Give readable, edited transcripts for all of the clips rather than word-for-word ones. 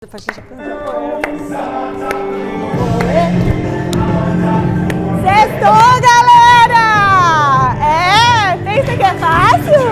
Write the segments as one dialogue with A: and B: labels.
A: Sextou, galera! Pensa que é fácil?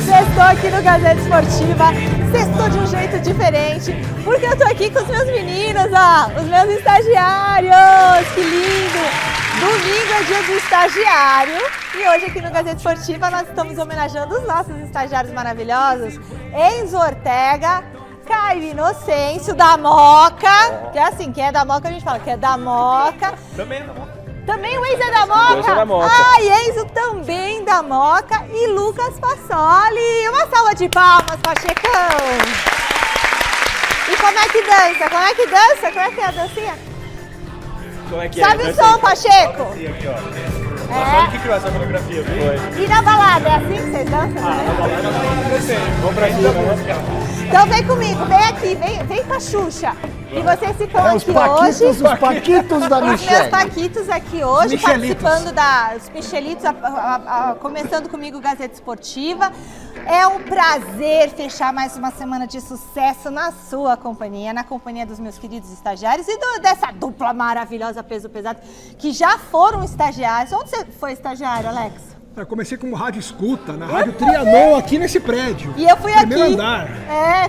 A: Sextou aqui no Gazeta Esportiva, sextou de um jeito diferente, porque eu tô aqui com os meus meninos, ó, os meus estagiários, que lindo! Domingo é dia do estagiário e hoje aqui no Gazeta Esportiva nós estamos homenageando os nossos estagiários maravilhosos, Enzo Ortega, Caio Inocêncio, da Moca, que é assim, quem é da Moca a gente fala que é da Moca.
B: Também é da Moca.
A: Também o Enzo é da Moca?
B: Enzo é da Moca.
A: Enzo também da Moca e Lucas Passoli. Uma salva de palmas, Pachecão. E como é que dança? Como é que dança? Como é que é a dancinha?
B: Como é que
A: Sabe
B: é?
A: o som, Pacheco?
B: Aqui, ó. Nossa, olha quem criou essa coreografia, viu?
A: E na balada, é assim que vocês dançam?
B: Vamos pra cima,
A: Então vem comigo, vem aqui, vem com a Xuxa. E vocês ficam aqui hoje.
C: Os paquitos da
A: Os meus
C: Michelle.
A: paquitos aqui hoje,
C: Michelitos.
A: participando dos Michelitos, começando comigo Gazeta Esportiva. É um prazer fechar mais uma semana de sucesso na sua companhia, na companhia dos meus queridos estagiários e dessa dupla maravilhosa peso pesado, que já foram estagiários. Onde você foi estagiário, Alex?
C: Eu comecei como rádio escuta, na Rádio Trianon, aqui nesse prédio.
A: E eu fui
C: Primeiro
A: aqui.
C: andar.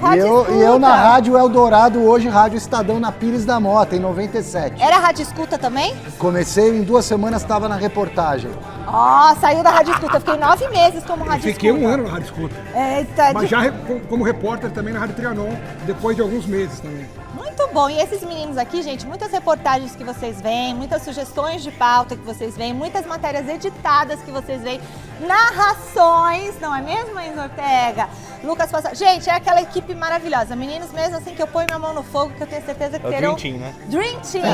A: Rádio Escuta.
D: E eu na Rádio Eldorado, hoje Rádio Estadão na Pires da Mota, em 97.
A: Era Rádio Escuta também?
D: Comecei, em 2 semanas estava na reportagem.
A: Saiu da Rádio Escuta. Eu fiquei 9 meses como Rádio
C: Fiquei
A: Escuta.
C: 1 ano na Rádio Escuta. Mas já como repórter também na Rádio Trianon, depois de alguns meses também.
A: Muito bom. E esses meninos aqui, gente, muitas reportagens que vocês veem, muitas sugestões de pauta que vocês veem, muitas matérias editadas que vocês veem, narrações, não é mesmo, Enzo Ortega? Lucas Passoli. Gente, é aquela equipe maravilhosa. Meninos mesmo assim que eu ponho minha mão no fogo, que eu tenho certeza que
B: É o
A: terão...
B: Dream Team, né?
A: Dream Team.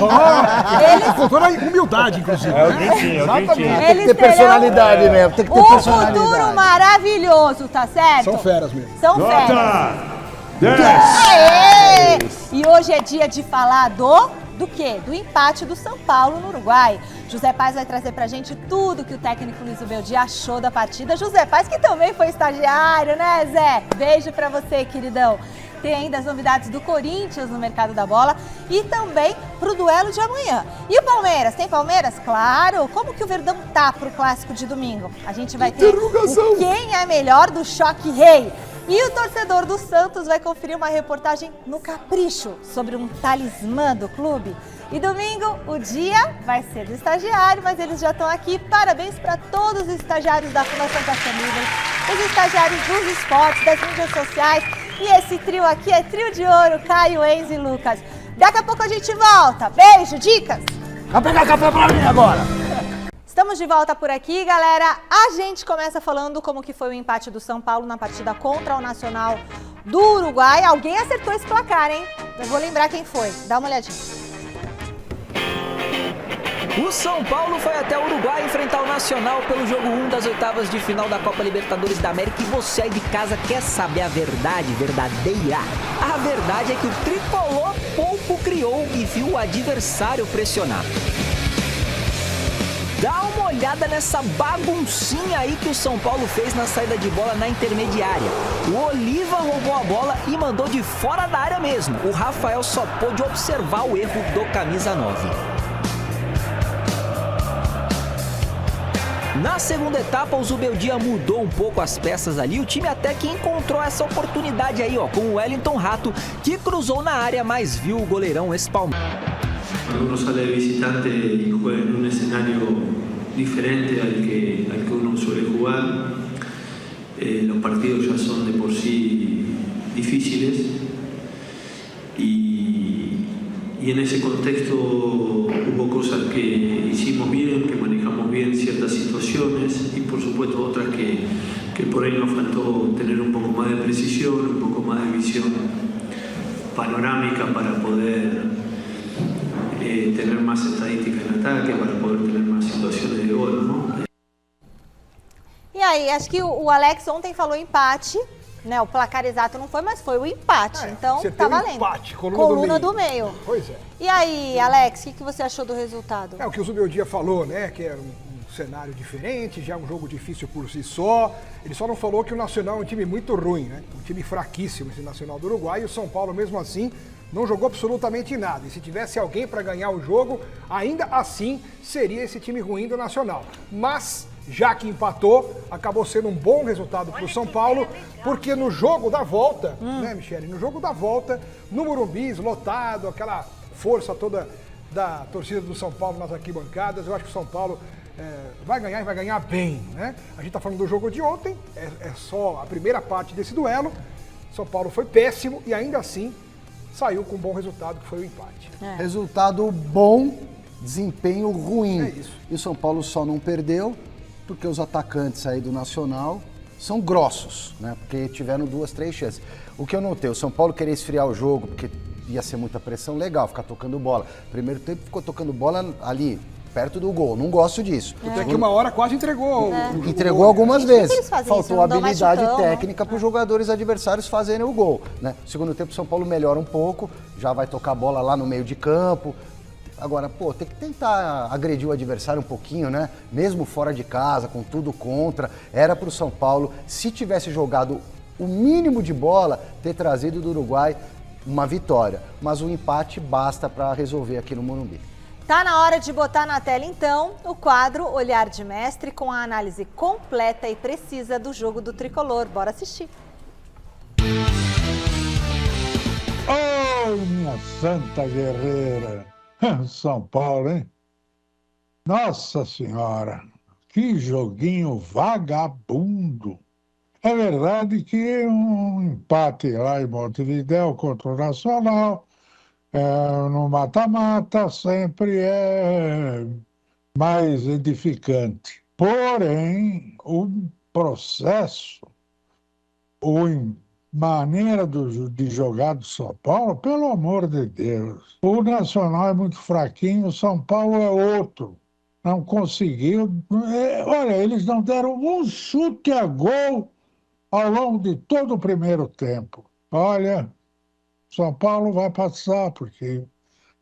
C: Com toda a humildade, inclusive.
B: É o Dream Team, é o Dream Team.
D: Tem que ter personalidade mesmo, tem que ter
A: um
D: personalidade.
A: futuro maravilhoso, tá certo?
C: São feras mesmo.
A: São feras.
B: Nota 10.
A: Aê! E hoje é dia de falar do quê? Do empate do São Paulo no Uruguai. José Paz vai trazer pra gente tudo que o técnico Luiz Ubeldia achou da partida. José Paz, que também foi estagiário, né, Zé? Beijo pra você, queridão. Tem ainda as novidades do Corinthians no mercado da bola e também pro duelo de amanhã. E o Palmeiras? Tem Palmeiras? Claro! Como que o Verdão tá pro clássico de domingo? A gente vai ter o quem é melhor do choque rei. E o torcedor do Santos vai conferir uma reportagem no Capricho sobre um talismã do clube. E domingo, o dia vai ser do estagiário, mas eles já estão aqui. Parabéns para todos os estagiários da Fundação Caixa Livre, os estagiários dos esportes, das mídias sociais. E esse trio aqui é trio de ouro, Caio, Enzo e Lucas. Daqui a pouco a gente volta. Beijo, dicas!
D: Vai pegar café pra mim agora.
A: Estamos de volta por aqui, galera. A gente começa falando como que foi o empate do São Paulo na partida contra o Nacional do Uruguai. Alguém acertou esse placar, hein? Eu vou lembrar quem foi. Dá uma olhadinha.
E: O São Paulo foi até o Uruguai enfrentar o Nacional pelo jogo 1 das oitavas de final da Copa Libertadores da América. E você aí de casa quer saber a verdade verdadeira? A verdade é que o tricolor pouco criou e viu o adversário pressionar. Dá uma olhada nessa baguncinha aí que o São Paulo fez na saída de bola na intermediária. O Oliva roubou a bola e mandou de fora da área mesmo. O Rafael só pôde observar o erro do camisa 9. Na segunda etapa, o Zubeldia mudou um pouco as peças ali. O time até que encontrou essa oportunidade aí, ó, com o Wellington Rato, que cruzou na área, mas viu o goleirão espalmar.
F: Cuando uno sale de visitante y juega en un escenario diferente al que uno suele jugar, los partidos ya son de por sí difíciles y en ese contexto hubo cosas que hicimos bien, que manejamos bien ciertas situaciones y por supuesto otras que por ahí nos faltó tener un poco más de precisión, un poco más de visión panorámica para poder tener más estadística en ataque, para poder tener más situaciones de gol, ¿no?
A: E aí, acho que o Alex ontem falou empate, né? O placar exato não foi, mas foi o empate. Então,
C: você
A: tá
C: tem um
A: valendo.
C: empate,
A: coluna do meio.
C: Pois é.
A: E aí, Alex, o que você achou do resultado?
C: É o que o Zubeldia falou, né? Que é um cenário diferente, já é um jogo difícil por si só. Ele só não falou que o Nacional é um time muito ruim, né? Um time fraquíssimo, esse Nacional do Uruguai, e o São Paulo, mesmo assim, não jogou absolutamente nada. E se tivesse alguém para ganhar o jogo, ainda assim seria esse time ruim do Nacional. Mas, já que empatou, acabou sendo um bom resultado para o São Paulo, porque no jogo da volta, né, Michele? No jogo da volta, no Morumbi, lotado, aquela força toda da torcida do São Paulo nas arquibancadas, eu acho que o São Paulo vai ganhar e vai ganhar bem, né? A gente tá falando do jogo de ontem, é só a primeira parte desse duelo. São Paulo foi péssimo e ainda assim saiu com um bom resultado, que foi o empate.
D: Resultado bom, desempenho ruim.
C: É isso.
D: E o São Paulo só não perdeu porque os atacantes aí do Nacional são grossos, né? Porque tiveram 2, 3 chances. O que eu notei, o São Paulo querer esfriar o jogo, porque ia ser muita pressão, legal, ficar tocando bola. Primeiro tempo ficou tocando bola ali, perto do gol. Não gosto disso.
C: Até que uma hora quase entregou.
D: Entregou algumas vezes.
A: Eles fazem isso,
D: Faltou
A: não dão mais
D: habilidade
A: chutão,
D: técnica para os jogadores adversários fazerem o gol, né? Segundo tempo, o São Paulo melhora um pouco, já vai tocar a bola lá no meio de campo. Agora, pô, tem que tentar agredir o adversário um pouquinho, né? Mesmo fora de casa, com tudo contra. Era para o São Paulo, se tivesse jogado o mínimo de bola, ter trazido do Uruguai uma vitória. Mas o empate basta para resolver aqui no Morumbi.
A: Tá na hora de botar na tela, então, o quadro Olhar de Mestre com a análise completa e precisa do jogo do Tricolor. Bora assistir.
G: Oh, minha santa guerreira! São Paulo, hein? Nossa Senhora, que joguinho vagabundo! É verdade que um empate lá em Montevidéu contra o Nacional, no mata-mata, sempre é mais edificante. Porém, o processo, maneira de jogar do São Paulo, pelo amor de Deus. O Nacional é muito fraquinho, o São Paulo é outro. Não conseguiu. Olha, eles não deram um chute a gol ao longo de todo o primeiro tempo. Olha, São Paulo vai passar, porque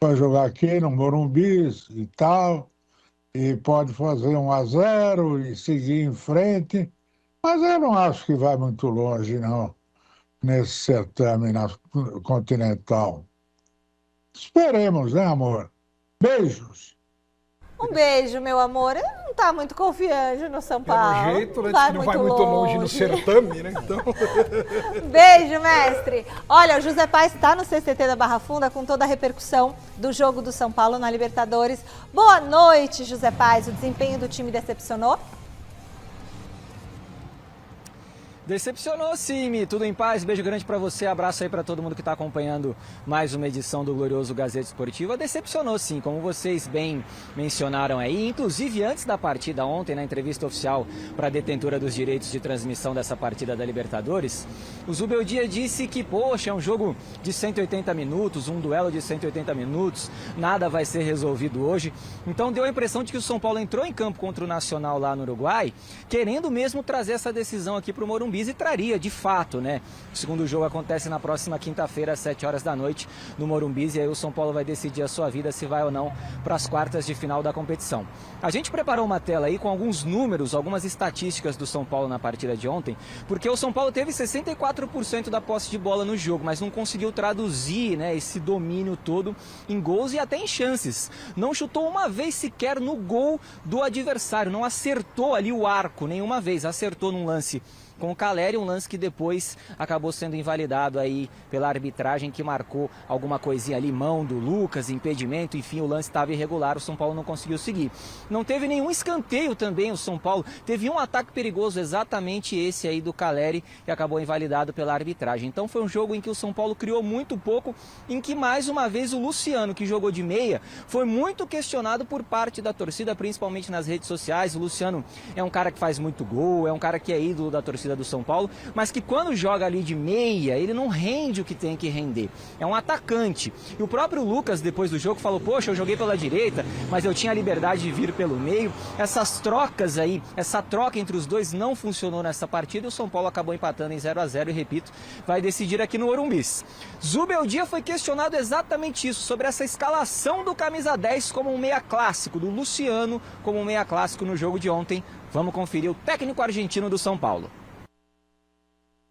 G: vai jogar aqui no Morumbi e tal, e pode fazer 1-0 e seguir em frente. Mas eu não acho que vai muito longe, não, nesse certame continental. Esperemos, né, amor? Beijos.
A: Um beijo, meu amor. Ele não tá muito confiante no São Paulo.
C: Pelo jeito, né? Não vai muito longe no certame, né? Então...
A: Beijo, mestre. Olha, o José Paes está no CCT da Barra Funda com toda a repercussão do jogo do São Paulo na Libertadores. Boa noite, José Paes. O desempenho do time decepcionou?
E: Decepcionou sim, Mi. Tudo em paz? Beijo grande pra você, abraço aí pra todo mundo que tá acompanhando mais uma edição do glorioso Gazeta Esportiva. Decepcionou sim, como vocês bem mencionaram aí, inclusive antes da partida ontem, na entrevista oficial pra detentora dos direitos de transmissão dessa partida da Libertadores, o Zubeldia disse que, poxa, é um jogo de 180 minutos, um duelo de 180 minutos, nada vai ser resolvido hoje. Então deu a impressão de que o São Paulo entrou em campo contra o Nacional lá no Uruguai, querendo mesmo trazer essa decisão aqui pro Morumbi, e traria, de fato, né? O segundo jogo acontece na próxima quinta-feira, às 7 horas da noite, no Morumbi, e aí o São Paulo vai decidir a sua vida, se vai ou não para as quartas de final da competição. A gente preparou uma tela aí com alguns números, algumas estatísticas do São Paulo na partida de ontem, porque o São Paulo teve 64% da posse de bola no jogo, mas não conseguiu traduzir, né, esse domínio todo em gols e até em chances. Não chutou uma vez sequer no gol do adversário, não acertou ali o arco nenhuma vez, acertou num lance com o Caleri, um lance que depois acabou sendo invalidado aí pela arbitragem, que marcou alguma coisinha ali, mão do Lucas, impedimento, enfim, o lance estava irregular, o São Paulo não conseguiu seguir. Não teve nenhum escanteio também o São Paulo, teve um ataque perigoso, exatamente esse aí do Caleri, que acabou invalidado pela arbitragem. Então foi um jogo em que o São Paulo criou muito pouco, em que mais uma vez o Luciano, que jogou de meia, foi muito questionado por parte da torcida, principalmente nas redes sociais. O Luciano é um cara que faz muito gol, é um cara que é ídolo da torcida partida do São Paulo, mas que quando joga ali de meia, ele não rende o que tem que render. É um atacante. E o próprio Lucas, depois do jogo, falou, poxa, eu joguei pela direita, mas eu tinha a liberdade de vir pelo meio. Essas trocas aí, essa troca entre os dois não funcionou nessa partida e o São Paulo acabou empatando em 0-0 e, repito, vai decidir aqui no Orumbis. Zubeldia foi questionado exatamente isso, sobre essa escalação do camisa 10 como um meia clássico, do Luciano como um meia clássico no jogo de ontem. Vamos conferir o técnico argentino do São Paulo.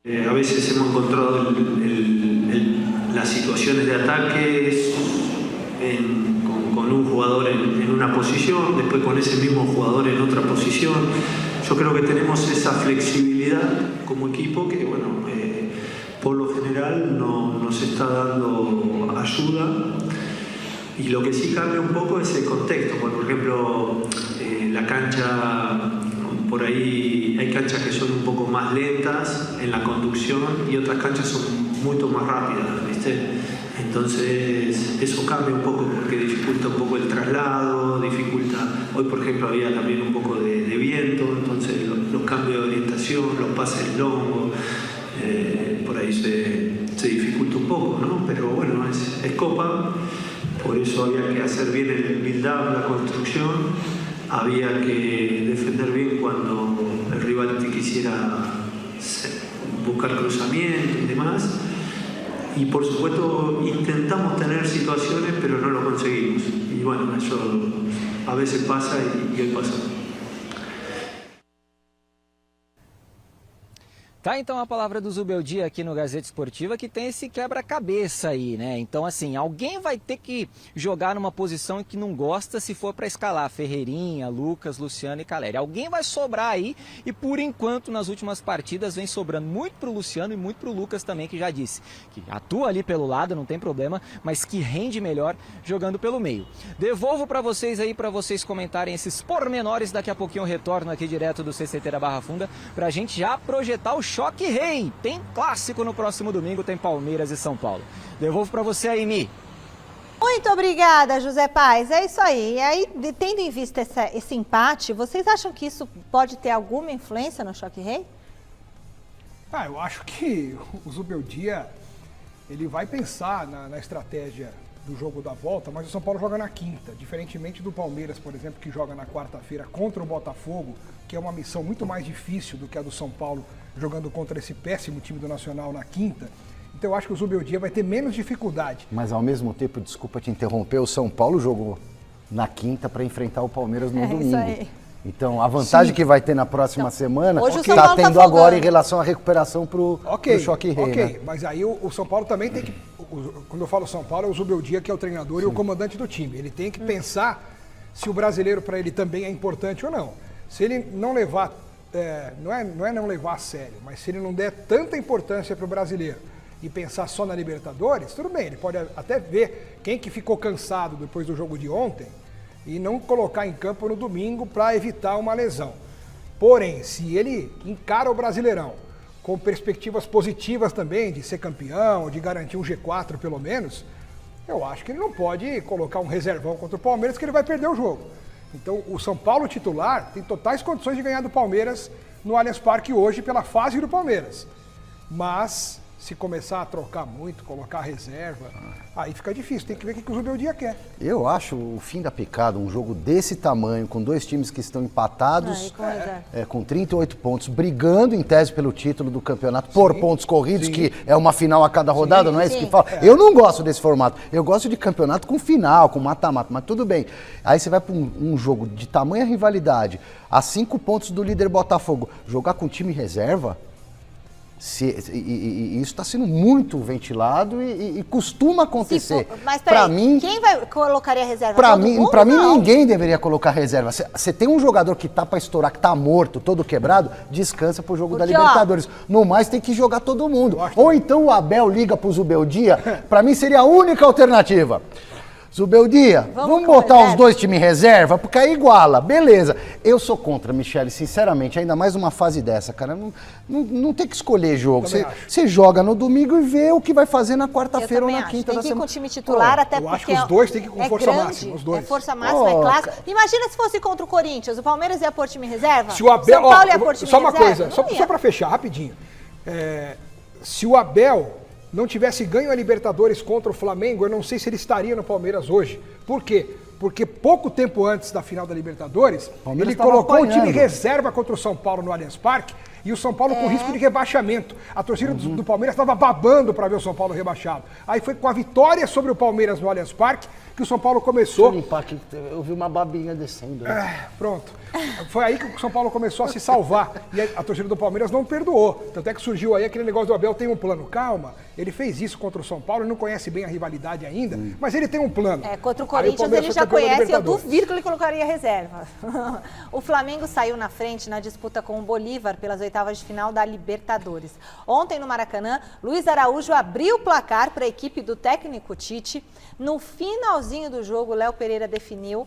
F: A veces hemos encontrado las situaciones de ataque con un jugador en una posición, después con ese mismo jugador en otra posición. Yo creo que tenemos esa flexibilidad como equipo que, bueno, por lo general nos está dando ayuda. Y lo que sí cambia un poco es el contexto. Por ejemplo, la cancha, por ahí hay canchas que son un poco más lentas en la conducción y otras canchas son mucho más rápidas, ¿viste? Entonces eso cambia un poco porque dificulta un poco el traslado, dificulta... Hoy, por ejemplo, había también un poco de viento, entonces los cambios de orientación, los pases longos, por ahí se dificulta un poco, ¿no? Pero bueno, es Copa. Por eso había que hacer bien el build-up, la construcción, había que defender bien cuando el rival te quisiera buscar cruzamiento y demás. Y por supuesto intentamos tener situaciones, pero no lo conseguimos. Y bueno, eso a veces pasa y hoy pasó.
E: Tá, então a palavra do Zubeldia aqui no Gazeta Esportiva, que tem esse quebra-cabeça aí, né? Então, assim, alguém vai ter que jogar numa posição que não gosta se for para escalar Ferreirinha, Lucas, Luciano e Caleri. Alguém vai sobrar aí e, por enquanto, nas últimas partidas, vem sobrando muito pro Luciano e muito pro Lucas também, que já disse que atua ali pelo lado, não tem problema, mas que rende melhor jogando pelo meio. Devolvo para vocês aí, para vocês comentarem esses pormenores. Daqui a pouquinho eu retorno aqui direto do CCT da Barra Funda pra gente já projetar o Choque Rei. Tem clássico no próximo domingo, tem Palmeiras e São Paulo. Devolvo para você aí, Mi.
A: Muito obrigada, José Paz. É isso aí. E aí, tendo em vista esse empate, vocês acham que isso pode ter alguma influência no Choque Rei?
C: Eu acho que o Zubeldia, ele vai pensar na estratégia do jogo da volta, mas o São Paulo joga na quinta, diferentemente do Palmeiras, por exemplo, que joga na quarta-feira contra o Botafogo, que é uma missão muito mais difícil do que a do São Paulo jogando contra esse péssimo time do Nacional na quinta. Então eu acho que o Zubeldia vai ter menos dificuldade.
D: Mas ao mesmo tempo, desculpa te interromper, o São Paulo jogou na quinta para enfrentar o Palmeiras no domingo. Isso aí. Então a vantagem que vai ter na próxima semana está tendo agora em relação à recuperação para o Choque Rei.
C: Ok, mas aí o São Paulo também tem que... Quando eu falo São Paulo, é o Zubeldia que é o treinador e o comandante do time. Ele tem que pensar se o brasileiro para ele também é importante ou não. Se ele não levar... não é não levar a sério, mas se ele não der tanta importância para o brasileiro e pensar só na Libertadores, tudo bem, ele pode até ver quem que ficou cansado depois do jogo de ontem e não colocar em campo no domingo para evitar uma lesão. Porém, se ele encara o Brasileirão com perspectivas positivas também de ser campeão, de garantir um G4 pelo menos, eu acho que ele não pode colocar um reservão contra o Palmeiras, que ele vai perder o jogo. Então, o São Paulo titular tem totais condições de ganhar do Palmeiras no Allianz Parque hoje pela fase do Palmeiras. Mas, se começar a trocar muito, colocar reserva, aí fica difícil. Tem que ver o que o Zubeldia quer.
D: Eu acho o fim da picada, um jogo desse tamanho, com dois times que estão empatados, com 38 pontos, brigando em tese pelo título do campeonato, por pontos corridos, que é uma final a cada rodada, não é isso que fala? Eu não gosto desse formato. Eu gosto de campeonato com final, com mata-mata, mas tudo bem. Aí você vai para um jogo de tamanha rivalidade, a 5 pontos do líder Botafogo, jogar com time reserva... isso está sendo muito ventilado e costuma acontecer.
A: Mas peraí, quem colocaria reserva?
D: Para mim, ninguém deveria colocar reserva. Você tem um jogador que tá para estourar, que tá morto, todo quebrado, descansa pro jogo da Libertadores. No mais, tem que jogar todo mundo. Ou então o Abel liga pro Zubeldia, para mim seria a única alternativa. Zubeldia, vamos botar os dois times em reserva, porque aí iguala, beleza. Eu sou contra, Michele, sinceramente, ainda mais numa fase dessa, cara. Não tem que escolher jogo. Você joga no domingo e vê o que vai fazer na quarta-feira ou na quinta da semana.
A: Tem que ir com o time titular, até porque
C: acho que os dois tem que ir com força máxima, os dois.
A: É força máxima, é clássico. Imagina se fosse contra o Corinthians, o Palmeiras ia pôr time em reserva?
C: Se o Abel,
A: São Paulo ia pôr time
C: só
A: em
C: uma
A: reserva?
C: coisa, só para fechar, rapidinho. Se o Abel não tivesse ganho a Libertadores contra o Flamengo, eu não sei se ele estaria no Palmeiras hoje. Por quê? Porque pouco tempo antes da final da Libertadores, ele colocou o time reserva contra o São Paulo no Allianz Parque e o São Paulo com risco de rebaixamento. A torcida do Palmeiras estava babando para ver o São Paulo rebaixado. Aí foi com a vitória sobre o Palmeiras no Allianz Parque que o São Paulo começou...
D: Eu vi uma babinha descendo.
C: Pronto. Foi aí que o São Paulo começou a se salvar. E a torcida do Palmeiras não perdoou. Tanto é que surgiu aí aquele negócio do Abel tem um plano. Calma, ele fez isso contra o São Paulo, ele não conhece bem a rivalidade ainda, mas ele tem um plano.
A: Contra o Corinthians ele já conhece, eu duvido que ele colocaria reserva. O Flamengo saiu na frente na disputa com o Bolívar pelas oitavas de final da Libertadores. Ontem no Maracanã, Luiz Araújo abriu o placar para a equipe do técnico Tite. No finalzinho do jogo, Léo Pereira definiu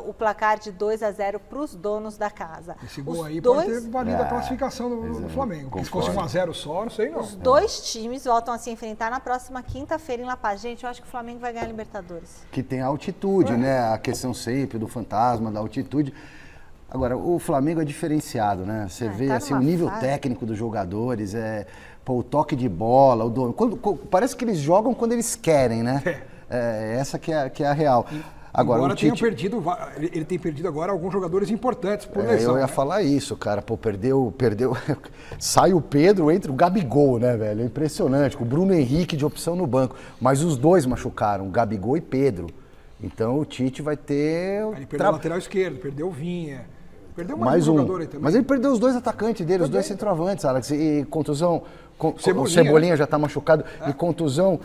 A: o placar de 2-0 para os donos da casa.
C: Esse gol aí pode ter valido a classificação do Flamengo. Se fosse 1-0 só, não sei não.
A: Os dois times voltam a se enfrentar na próxima quinta-feira em La Paz. Gente, eu acho que o Flamengo vai ganhar a Libertadores.
D: Que tem a altitude, né? A questão sempre do fantasma, da altitude. Agora, o Flamengo é diferenciado, né? Você vê assim, o nível técnico dos jogadores, o toque de bola, parece que eles jogam quando eles querem, né? Essa que é a real. Agora o Tite...
C: ele tem perdido agora alguns jogadores importantes por lesão.
D: Eu ia falar isso, cara. Pô, perdeu. Sai o Pedro, entra o Gabigol, né, velho? É impressionante. Com o Bruno Henrique de opção no banco. Mas os dois machucaram, Gabigol e Pedro. Então o Tite vai ter...
C: Ele perdeu o lateral esquerdo, perdeu o Vinha. Perdeu mais um jogador aí também.
D: Mas ele perdeu os dois atacantes dele, os dois centroavantes, Alex. E contusão... O Cebolinha já está machucado. E contusão...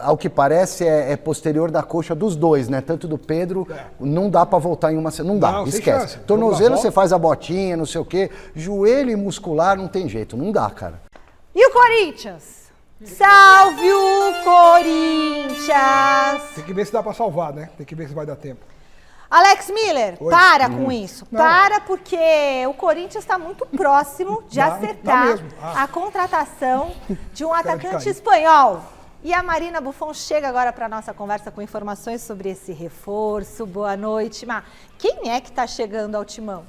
D: Ao que parece, é posterior da coxa dos dois, né? Tanto do Pedro, não dá pra voltar em uma... Não dá, esquece. Tornozelo, você faz a botinha, não sei o quê. Joelho e muscular, não tem jeito, não dá, cara.
A: E o Corinthians? Salve o Corinthians!
C: Tem que ver se dá pra salvar, né? Tem que ver se vai dar tempo.
A: Alex Miller, para com isso. Para, porque o Corinthians está muito próximo de acertar a contratação de um atacante espanhol. E a Marina Buffon chega agora para a nossa conversa com informações sobre esse reforço. Boa noite, Má. Quem é que está chegando ao timão?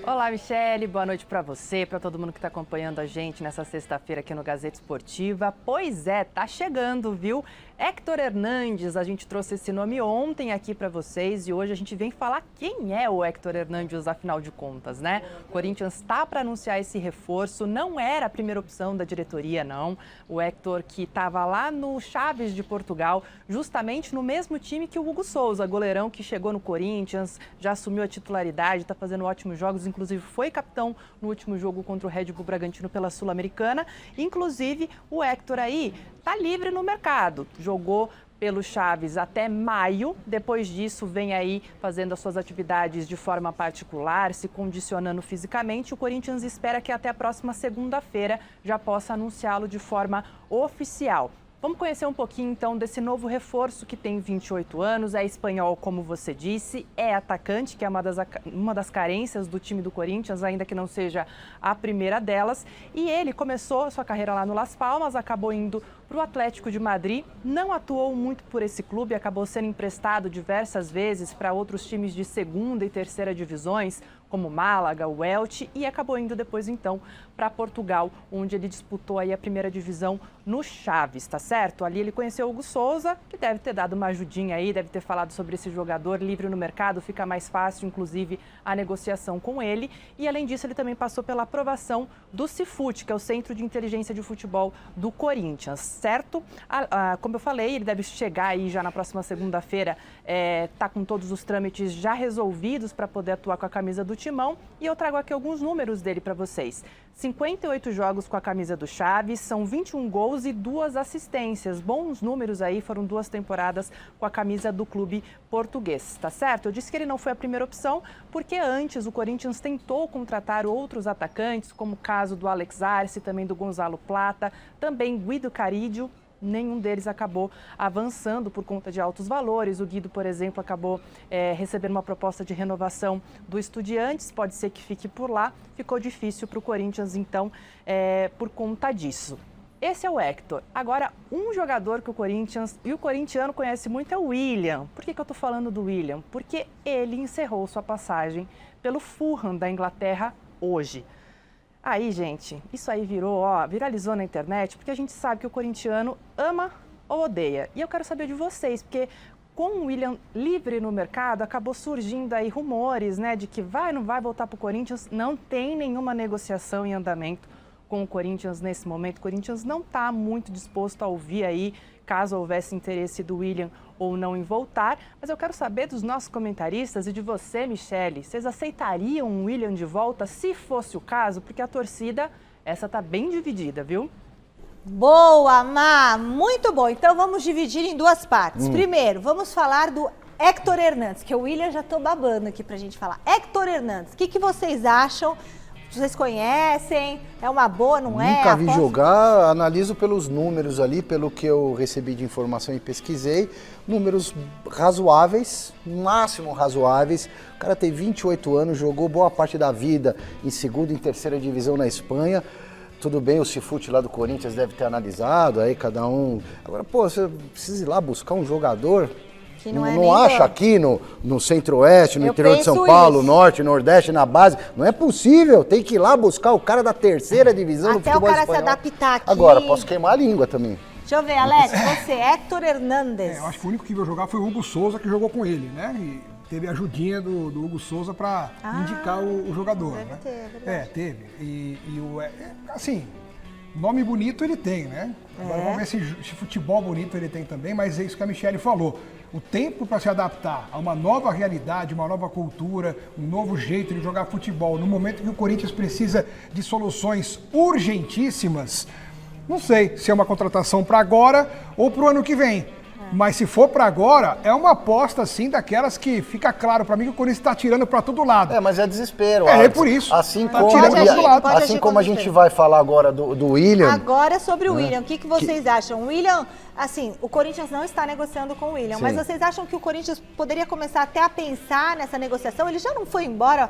H: Olá, Michele. Boa noite para você, para todo mundo que está acompanhando a gente nessa sexta-feira aqui no Gazeta Esportiva. Pois é, tá chegando, viu? Héctor Hernandes, a gente trouxe esse nome ontem aqui para vocês e hoje a gente vem falar quem é o Héctor Hernandes, afinal de contas, né? O Corinthians está para anunciar esse reforço, não era a primeira opção da diretoria, não. O Héctor que estava lá no Chaves de Portugal, justamente no mesmo time que o Hugo Souza, goleirão que chegou no Corinthians, já assumiu a titularidade, está fazendo ótimos jogos, inclusive foi capitão no último jogo contra o Red Bull Bragantino pela Sul-Americana. Inclusive, o Héctor aí tá livre no mercado. Jogou pelo Chaves até maio, depois disso vem aí fazendo as suas atividades de forma particular, se condicionando fisicamente. O Corinthians espera que até a próxima segunda-feira já possa anunciá-lo de forma oficial. Vamos conhecer um pouquinho, então, desse novo reforço que tem 28 anos, é espanhol, como você disse, é atacante, que é uma das carências do time do Corinthians, ainda que não seja a primeira delas. E ele começou a sua carreira lá no Las Palmas, acabou indo para o Atlético de Madrid, não atuou muito por esse clube, acabou sendo emprestado diversas vezes para outros times de segunda e terceira divisões, como Málaga, o Elche, e acabou indo depois, então, para Portugal, onde ele disputou aí a primeira divisão no Chaves, tá certo? Ali ele conheceu o Hugo Souza, que deve ter dado uma ajudinha aí, deve ter falado sobre esse jogador livre no mercado, fica mais fácil, inclusive, a negociação com ele. E, além disso, ele também passou pela aprovação do Cifut, que é o Centro de Inteligência de Futebol do Corinthians, certo? Como eu falei, ele deve chegar aí já na próxima segunda-feira, tá com todos os trâmites já resolvidos para poder atuar com a camisa do Timão. E eu trago aqui alguns números dele para vocês. 58 jogos com a camisa do Chaves, são 21 gols e 2 assistências. Bons números aí, foram 2 temporadas com a camisa do clube português, tá certo? Eu disse que ele não foi a primeira opção, porque antes o Corinthians tentou contratar outros atacantes, como o caso do Alex Arce, também do Gonzalo Plata, também Guido Carídio. nenhum deles acabou avançando por conta de altos valores. O Guido, por exemplo, acabou recebendo uma proposta de renovação do Estudiantes, pode ser que fique por lá. Ficou difícil para o Corinthians, então, por conta disso. Esse é o Héctor. Agora, um jogador que o Corinthians e o corintiano conhece muito é o William. Por que eu estou falando do William? Porque ele encerrou sua passagem pelo Fulham da Inglaterra hoje. Aí, gente, isso aí viralizou na internet, porque a gente sabe que o corintiano ama ou odeia. E eu quero saber de vocês, porque com o William livre no mercado, acabou surgindo aí rumores, né, de que vai ou não vai voltar para o Corinthians. Não tem nenhuma negociação em andamento com o Corinthians nesse momento. O Corinthians não está muito disposto a ouvir aí, caso houvesse interesse do William ou não em voltar. Mas eu quero saber dos nossos comentaristas e de você, Michele. Vocês aceitariam o William de volta, se fosse o caso? Porque a torcida, essa tá bem dividida, viu?
A: Boa, Má! Muito bom. Então vamos dividir em duas partes. Primeiro, vamos falar do Héctor Hernandes, que o William já tô babando aqui pra gente falar. Héctor Hernandes, o que vocês acham? Vocês conhecem? É uma boa, não é?
D: Nunca vi jogar, analiso pelos números ali, pelo que eu recebi de informação e pesquisei. Números razoáveis, no máximo razoáveis. O cara tem 28 anos, jogou boa parte da vida em segunda e terceira divisão na Espanha. Tudo bem, o Cifute lá do Corinthians deve ter analisado, aí cada um... Agora, pô, você precisa ir lá buscar um jogador...
A: Que
D: não acha aqui no Centro-Oeste, no interior de São Paulo, Norte, Nordeste, na base. Não é possível, tem que ir lá buscar o cara da terceira divisão do futebol espanhol.
A: Até o cara se adaptar aqui.
D: Agora, posso queimar a língua também.
A: Deixa eu ver, Alex, você, Héctor Hernandes.
C: Eu acho que o único que veio jogar foi o Hugo Souza, que jogou com ele, né? E teve a ajudinha do Hugo Souza para indicar o jogador, né? Teve. Assim, nome bonito ele tem, né? Agora vamos ver se futebol bonito ele tem também, mas é isso que a Michele falou. O tempo para se adaptar a uma nova realidade, uma nova cultura, um novo jeito de jogar futebol, no momento que o Corinthians precisa de soluções urgentíssimas, não sei se é uma contratação para agora ou para o ano que vem. Mas se for para agora, é uma aposta assim daquelas que fica claro para mim que o Corinthians está tirando para todo lado.
D: Mas é desespero.
C: É por isso.
D: Assim
C: tá
D: como a gente vai falar agora do William.
A: Agora sobre o William, o que vocês acham? O William, assim, o Corinthians não está negociando com o William, mas vocês acham que o Corinthians poderia começar até a pensar nessa negociação? Ele já não foi embora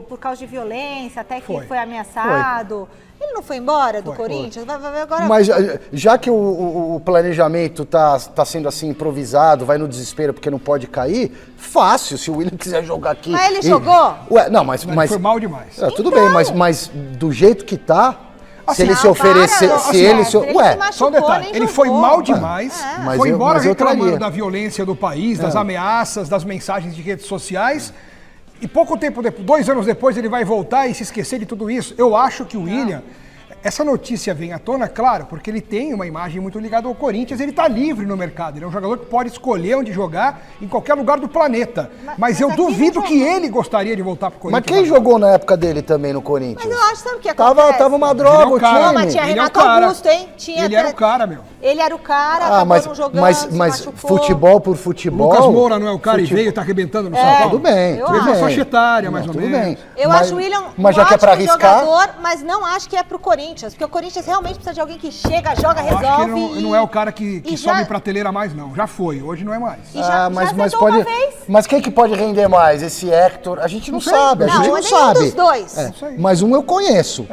A: por causa de violência, até que foi ameaçado. Ele não foi embora do Corinthians? Vai agora...
D: Mas já que o planejamento tá sendo assim improvisado, vai no desespero porque não pode cair, fácil, se o William quiser jogar aqui...
A: Mas ele jogou?
D: Não, mas
C: foi mal demais.
D: Tudo bem, mas do jeito que tá... Se ele se oferecer...
C: Só um detalhe, ele foi mal demais, foi embora reclamando da violência do país, das ameaças, das mensagens de redes sociais... E pouco tempo depois, 2 anos depois, ele vai voltar e se esquecer de tudo isso. Eu acho que o William, essa notícia vem à tona, claro, porque ele tem uma imagem muito ligada ao Corinthians, ele está livre no mercado, ele é um jogador que pode escolher onde jogar em qualquer lugar do planeta. Mas eu duvido que ele gostaria de voltar pro Corinthians.
D: Mas quem jogou na época dele também no Corinthians?
A: Mas eu acho, sabe o que acontece?
D: Tava uma droga o time.
A: Mas tinha Renato Augusto, hein?
C: Ele era o cara, meu.
A: Ele era o cara, acabou não jogando,
D: mas futebol por futebol...
C: Lucas Moura não é o cara e veio, tá arrebentando no São Paulo?
D: Tudo bem.
C: Mesma faixa etária, mais ou menos.
A: Eu acho o William um ótimo jogador, mas não acho que é pro Corinthians, porque o Corinthians realmente precisa de alguém que chega, joga, resolve.
C: Acho que ele não é o cara que sobe prateleira mais, não. Já foi, hoje não é mais.
D: Mas quem que pode render mais? Esse Héctor? A gente não sabe, a gente não sabe.
A: Dos dois.
D: Mas um eu conheço.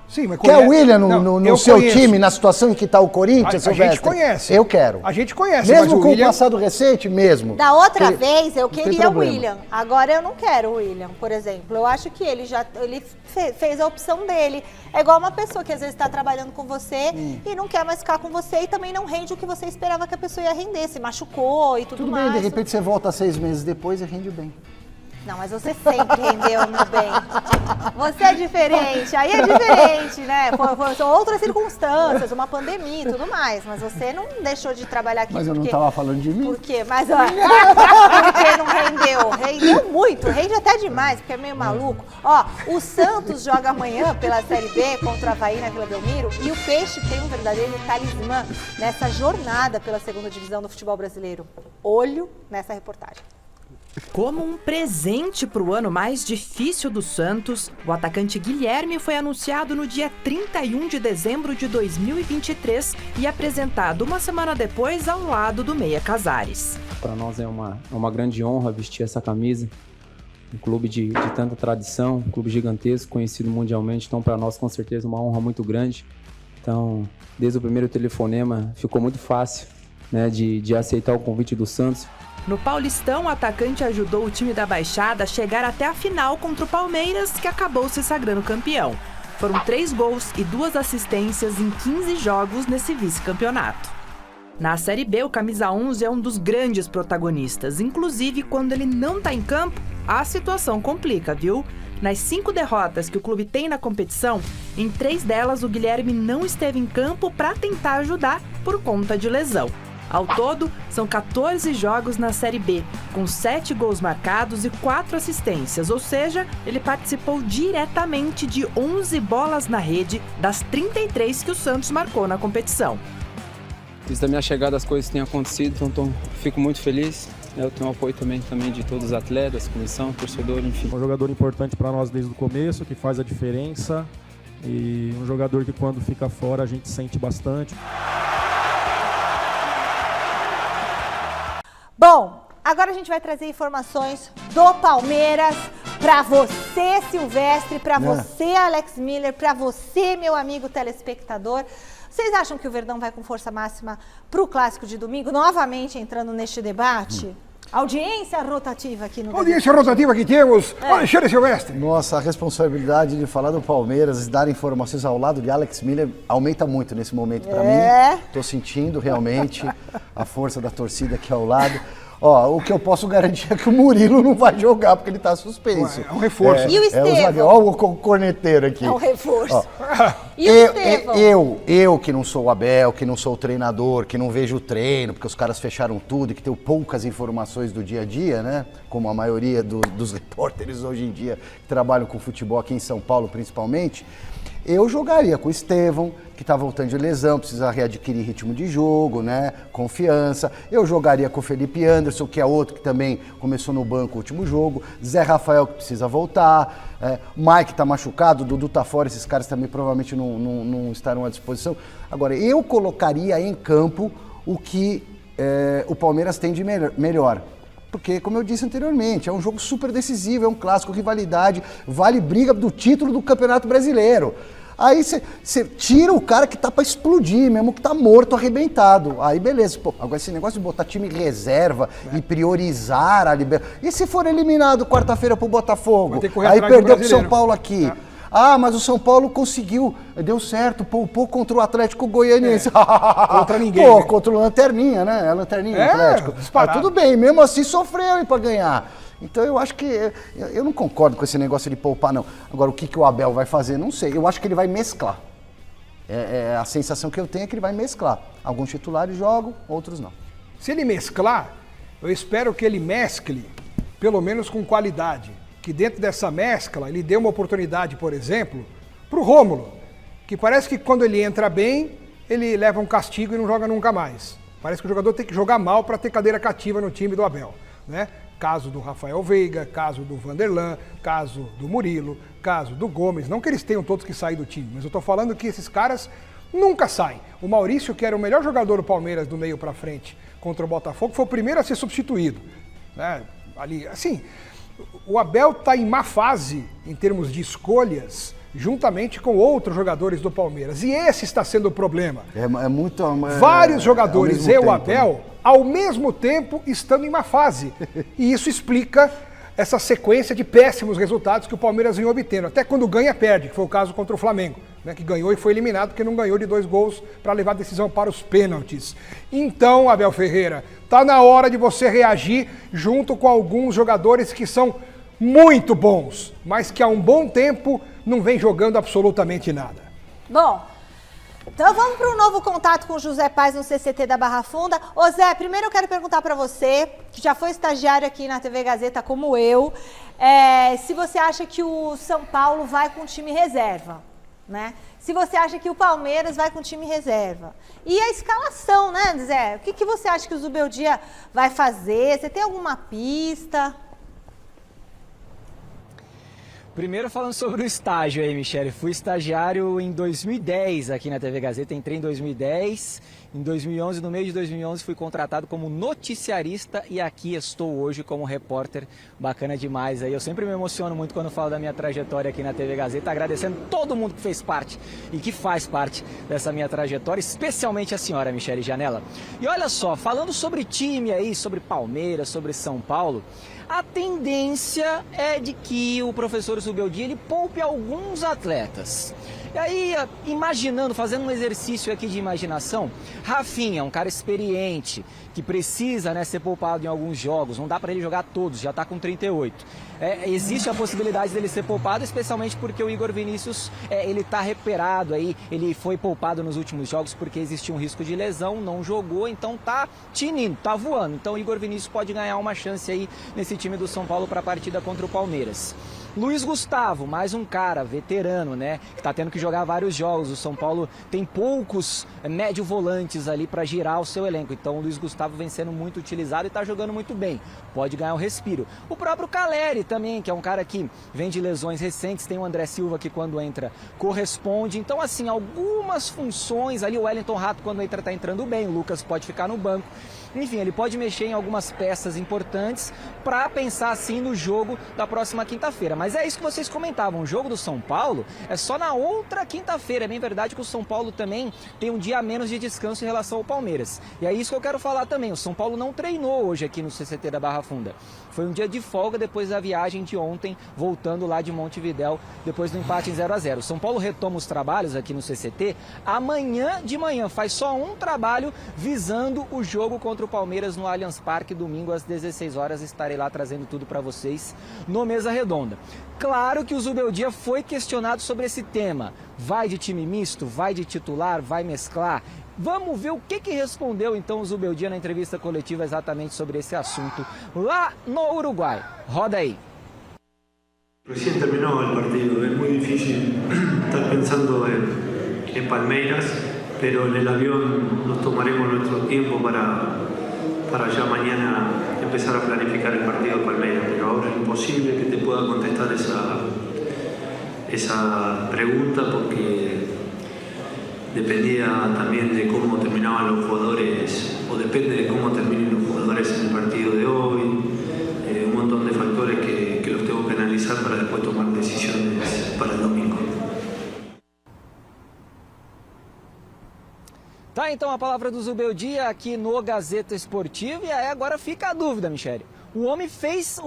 C: Sim, mas
D: quer o William no seu time, na situação em que está o Corinthians?
C: A gente conhece.
D: Eu quero.
C: A gente conhece.
D: Mesmo com o passado recente, mesmo.
A: Da outra vez, eu queria o William. Agora eu não quero o William, por exemplo. Eu acho que ele fez a opção dele. É igual uma pessoa que às vezes está trabalhando com você e não quer mais ficar com você e também não rende o que você esperava que a pessoa ia render. Se machucou e tudo mais.
D: Tudo bem, de repente você volta 6 meses depois e rende bem.
A: Não, mas você sempre rendeu, meu bem. Você é diferente, aí é diferente, né? São outras circunstâncias, uma pandemia e tudo mais. Mas você não deixou de trabalhar aqui.
D: Mas eu não tava falando de mim.
A: Por quê? Mas, ó, porque não rendeu. Rendeu muito, rende até demais, porque é meio maluco. Ó, o Santos joga amanhã pela Série B contra o Avaí na Vila Belmiro e o Peixe tem um verdadeiro talismã nessa jornada pela segunda divisão do futebol brasileiro. Olho nessa reportagem.
H: Como um presente para o ano mais difícil do Santos, o atacante Guilherme foi anunciado no dia 31 de dezembro de 2023 e apresentado uma semana depois ao lado do Meia Casares.
I: Para nós é uma grande honra vestir essa camisa. Um clube de tanta tradição, um clube gigantesco, conhecido mundialmente. Então, para nós, com certeza, uma honra muito grande. Então, desde o primeiro telefonema, ficou muito fácil, né, de aceitar o convite do Santos.
H: No Paulistão, o atacante ajudou o time da Baixada a chegar até a final contra o Palmeiras, que acabou se sagrando campeão. Foram 3 gols e 2 assistências em 15 jogos nesse vice-campeonato. Na Série B, o camisa 11 é um dos grandes protagonistas. Inclusive, quando ele não está em campo, a situação complica, viu? Nas 5 derrotas que o clube tem na competição, em 3 delas o Guilherme não esteve em campo para tentar ajudar por conta de lesão. Ao todo, são 14 jogos na Série B, com 7 gols marcados e 4 assistências, ou seja, ele participou diretamente de 11 bolas na rede das 33 que o Santos marcou na competição.
I: Desde a minha chegada as coisas têm acontecido, então fico muito feliz. Eu tenho o apoio também de todos os atletas, comissão, torcedor, enfim.
J: Um jogador importante para nós desde o começo, que faz a diferença, e um jogador que quando fica fora a gente sente bastante.
A: Bom, agora a gente vai trazer informações do Palmeiras para você, Silvestre, para você, Alex Miller, para você, meu amigo telespectador. Vocês acham que o Verdão vai com força máxima para o Clássico de domingo? Novamente entrando neste debate? Audiência rotativa aqui no
C: Audiência rotativa que temos, Alexandre Silvestre.
D: Nossa, a responsabilidade de falar do Palmeiras e dar informações ao lado de Alex Miller aumenta muito nesse momento para mim. Tô sentindo realmente a força da torcida aqui ao lado. Ó, o que eu posso garantir é que o Murilo não vai jogar porque ele tá suspenso.
C: É um reforço.
A: E o Estevão?
D: Ó, o corneteiro aqui.
A: É um reforço.
D: Ó,
A: e o Estevão?
D: Eu que não sou o Abel, que não sou o treinador, que não vejo o treino, porque os caras fecharam tudo e que tenho poucas informações do dia a dia, né? Como a maioria dos repórteres hoje em dia que trabalham com futebol aqui em São Paulo, principalmente. Eu jogaria com o Estevão, que está voltando de lesão, precisa readquirir ritmo de jogo, né? Confiança. Eu jogaria com o Felipe Anderson, que é outro que também começou no banco o último jogo. Zé Rafael, que precisa voltar. Mike está machucado, Dudu está fora, esses caras também provavelmente não estarão à disposição. Agora, eu colocaria em campo o que o Palmeiras tem de melhor. Porque, como eu disse anteriormente, é um jogo super decisivo, é um clássico, rivalidade, vale briga do título do Campeonato Brasileiro. Aí você tira o cara que tá pra explodir, mesmo que tá morto, arrebentado. Aí beleza. Pô, agora esse negócio de botar time reserva e priorizar a liberdade. E se for eliminado quarta-feira pro Botafogo? Aí perdeu pro São Paulo aqui. Ah, mas o São Paulo conseguiu, deu certo, poupou contra o Atlético Goianiense.
C: Contra ninguém.
D: Pô, contra o Lanterninha, né? A Lanterninha do Atlético. Mas tudo bem, mesmo assim sofreu para ganhar. Então eu acho que, eu não concordo com esse negócio de poupar, não. Agora, o que o Abel vai fazer, não sei. Eu acho que ele vai mesclar. A sensação que eu tenho é que ele vai mesclar. Alguns titulares jogam, outros não.
C: Se ele mesclar, eu espero que ele mescle, pelo menos com qualidade. Que dentro dessa mescla, ele dê uma oportunidade, por exemplo, para o Rômulo, que parece que quando ele entra bem, ele leva um castigo e não joga nunca mais. Parece que o jogador tem que jogar mal para ter cadeira cativa no time do Abel, né? Caso do Rafael Veiga, caso do Vanderlan, caso do Murilo, caso do Gomes. Não que eles tenham todos que sair do time, mas eu tô falando que esses caras nunca saem. O Maurício, que era o melhor jogador do Palmeiras do meio para frente contra o Botafogo, foi o primeiro a ser substituído, né? Ali, assim, o Abel tá em má fase em termos de escolhas, juntamente com outros jogadores do Palmeiras. E esse está sendo o problema. Vários jogadores e o Abel, ao mesmo tempo, estando em má fase. E isso explica essa sequência de péssimos resultados que o Palmeiras vem obtendo. Até quando ganha, perde, que foi o caso contra o Flamengo, né, que ganhou e foi eliminado porque não ganhou de 2 gols para levar a decisão para os pênaltis. Então, Abel Ferreira, tá na hora de você reagir junto com alguns jogadores que são muito bons, mas que há um bom tempo não vem jogando absolutamente nada.
A: Bom, então vamos para um novo contato com o José Paz no CCT da Barra Funda. Ô Zé, primeiro eu quero perguntar para você, que já foi estagiário aqui na TV Gazeta como eu, se você acha que o São Paulo vai com time reserva, né? se você acha que o Palmeiras vai com time reserva. E a escalação, né, Zé? O que você acha que o Zubeldia vai fazer? Você tem alguma pista?
E: Primeiro falando sobre o estágio aí, Michele. Fui estagiário em 2010 aqui na TV Gazeta, entrei em 2010. Em 2011, no meio de 2011, fui contratado como noticiarista e aqui estou hoje como repórter. Bacana demais aí. Eu sempre me emociono muito quando falo da minha trajetória aqui na TV Gazeta, agradecendo todo mundo que fez parte e que faz parte dessa minha trajetória, especialmente a senhora Michele Janela. E olha só, falando sobre time aí, sobre Palmeiras, sobre São Paulo, a tendência é de que o professor Zubeldia ele poupe alguns atletas. E aí, imaginando, fazendo um exercício aqui de imaginação, Rafinha, um cara experiente, que precisa, né, ser poupado em alguns jogos, não dá para ele jogar todos, já está com 38. Existe a possibilidade dele ser poupado, especialmente porque o Igor Vinícius, ele está recuperado aí, ele foi poupado nos últimos jogos porque existia um risco de lesão, não jogou, então tá tinindo, tá voando. Então o Igor Vinícius pode ganhar uma chance aí nesse time do São Paulo para a partida contra o Palmeiras. Luiz Gustavo, mais um cara veterano, né, que está tendo que jogar vários jogos. O São Paulo tem poucos médio volantes ali para girar o seu elenco. Então o Luiz Gustavo vem sendo muito utilizado e está jogando muito bem. Pode ganhar um respiro. O próprio Caleri também, que é um cara que vem de lesões recentes. Tem o André Silva que quando entra corresponde. Então assim, algumas funções ali. O Wellington Rato quando entra está entrando bem. O Lucas pode ficar no banco. Enfim, ele pode mexer em algumas peças importantes para pensar assim no jogo da próxima quinta-feira. Mas é isso que vocês comentavam, o jogo do São Paulo é só na outra quinta-feira. É bem verdade que o São Paulo também tem um dia a menos de descanso em relação ao Palmeiras. E é isso que eu quero falar também, o São Paulo não treinou hoje aqui no CCT da Barra Funda. Foi um dia de folga depois da viagem de ontem, voltando lá de Montevidéu, depois do empate em 0-0. O São Paulo retoma os trabalhos aqui no CCT amanhã de manhã, faz só um trabalho visando o jogo contra o Palmeiras no Allianz Parque, domingo às 16 horas, estarei lá trazendo tudo para vocês no Mesa Redonda. Claro que o Zubeldia foi questionado sobre esse tema, vai de time misto, vai de titular, vai mesclar? Vamos ver o que respondeu então o Zubeldia na entrevista coletiva exatamente sobre esse assunto lá no Uruguai. Roda aí.
F: Recién terminó el partido, es muy difícil estar pensando en Palmeiras, pero en el avión nos tomaremos nuestro tiempo para ya mañana empezar a planificar el partido de Palmeiras, pero ahora es imposible que te pueda contestar esa pregunta porque dependía también de cómo terminaban los jugadores, o depende de cómo terminen los jugadores en el partido de hoy, un montón de factores que los tengo que analizar para después tomar decisiones para el domingo.
E: Tá, então a palavra do Zubeldia aqui no Gazeta Esportiva. E aí agora fica a dúvida, Michele. O homem fez